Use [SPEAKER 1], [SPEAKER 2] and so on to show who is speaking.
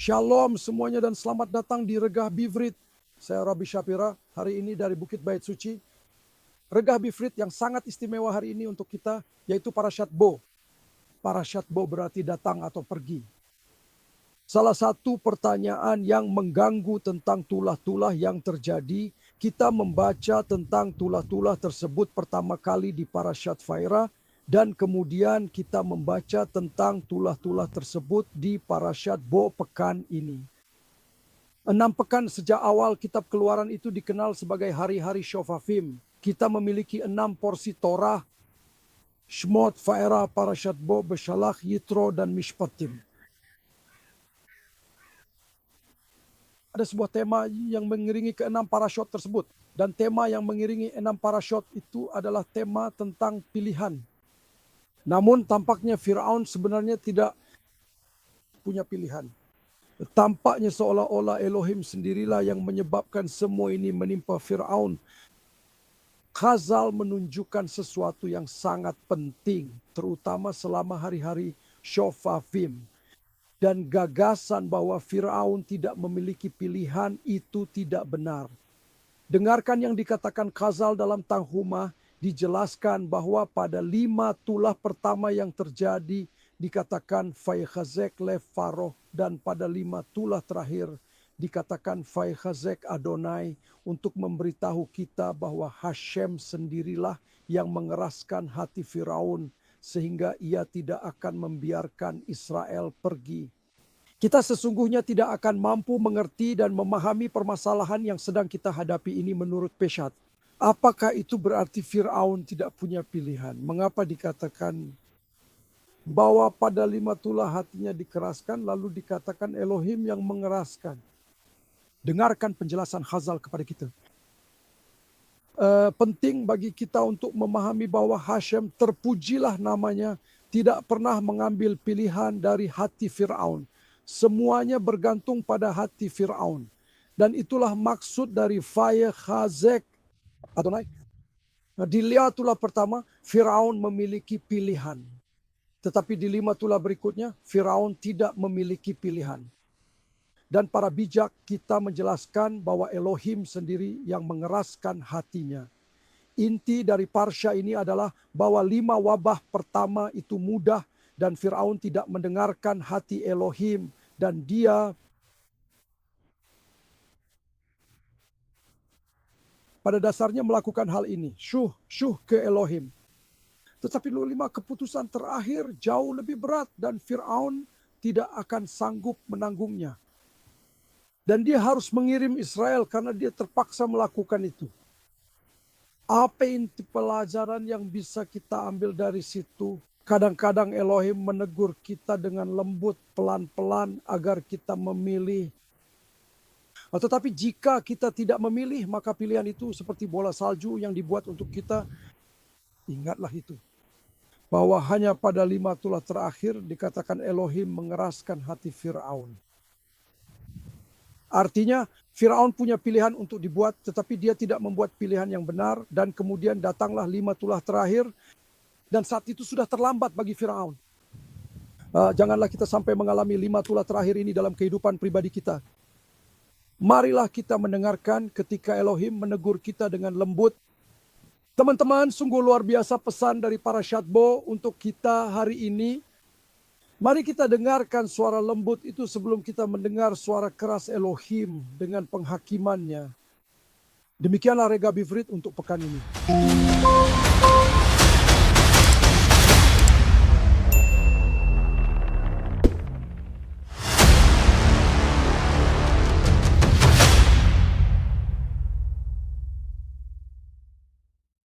[SPEAKER 1] Shalom semuanya dan selamat datang di Regah Bivrit. Saya Rabbi Shapira, hari ini dari Bukit Bait Suci. Regah Bivrit yang sangat istimewa hari ini untuk kita, yaitu Parashat Bo. Parashat Bo berarti datang atau pergi. Salah satu pertanyaan yang mengganggu tentang tulah-tulah yang terjadi, kita membaca tentang tulah-tulah tersebut pertama kali di Parashat Vaira, dan kemudian kita membaca tentang tulah-tulah tersebut di Parashat Bo pekan ini. 6 pekan sejak awal kitab Keluaran itu dikenal sebagai hari-hari Shofafim. Kita memiliki 6 porsi Torah, Shmot, Vaera, Parashat Bo, Beshalach, Yitro, dan Mishpatim. Ada sebuah tema yang mengiringi ke-6 parashot tersebut. Dan tema yang mengiringi 6 parashot itu adalah tema tentang pilihan. Namun tampaknya Firaun sebenarnya tidak punya pilihan. Tampaknya seolah-olah Elohim sendirilah yang menyebabkan semua ini menimpa Firaun. Khazal menunjukkan sesuatu yang sangat penting, terutama selama hari-hari Shofafim. Dan gagasan bahwa Firaun tidak memiliki pilihan itu tidak benar. Dengarkan yang dikatakan Khazal dalam Tanhumah, dijelaskan bahwa pada 5 tulah pertama yang terjadi dikatakan Vaychazek lev Faroh, dan pada 5 tulah terakhir dikatakan Vaychazek Adonai, untuk memberitahu kita bahwa Hashem sendirilah yang mengeraskan hati Firaun sehingga ia tidak akan membiarkan Israel pergi. Kita sesungguhnya tidak akan mampu mengerti dan memahami permasalahan yang sedang kita hadapi ini menurut Peshat. Apakah itu berarti Firaun tidak punya pilihan? Mengapa dikatakan bahwa pada 5 tulah hatinya dikeraskan, lalu dikatakan Elohim yang mengeraskan? Dengarkan penjelasan Khazal kepada kita. Penting bagi kita untuk memahami bahwa Hashem, terpujilah namanya, tidak pernah mengambil pilihan dari hati Firaun. Semuanya bergantung pada hati Firaun. Dan itulah maksud dari Vaychazek Adonai. Nah, di 5 tulah pertama, Firaun memiliki pilihan. Tetapi di 5 tulah berikutnya, Firaun tidak memiliki pilihan. Dan para bijak kita menjelaskan bahwa Elohim sendiri yang mengeraskan hatinya. Inti dari parsha ini adalah bahwa 5 wabah pertama itu mudah dan Firaun tidak mendengarkan hati Elohim. Dan dia pada dasarnya melakukan hal ini. Syuh ke Elohim. Tetapi 5 keputusan terakhir jauh lebih berat dan Firaun tidak akan sanggup menanggungnya. Dan dia harus mengirim Israel karena dia terpaksa melakukan itu. Apa inti pelajaran yang bisa kita ambil dari situ? Kadang-kadang Elohim menegur kita dengan lembut, pelan-pelan agar kita memilih. Tetapi jika kita tidak memilih, maka pilihan itu seperti bola salju yang dibuat untuk kita. Ingatlah itu. Bahwa hanya pada 5 tulah terakhir dikatakan Elohim mengeraskan hati Firaun. Artinya Firaun punya pilihan untuk dibuat, tetapi dia tidak membuat pilihan yang benar. Dan kemudian datanglah 5 tulah terakhir. Dan saat itu sudah terlambat bagi Firaun. Janganlah kita sampai mengalami 5 tulah terakhir ini dalam kehidupan pribadi kita. Marilah kita mendengarkan ketika Elohim menegur kita dengan lembut. Teman-teman, sungguh luar biasa pesan dari Parashat Bo untuk kita hari ini. Mari kita dengarkan suara lembut itu sebelum kita mendengar suara keras Elohim dengan penghakimannya. Demikianlah Regah Bivrit untuk pekan ini.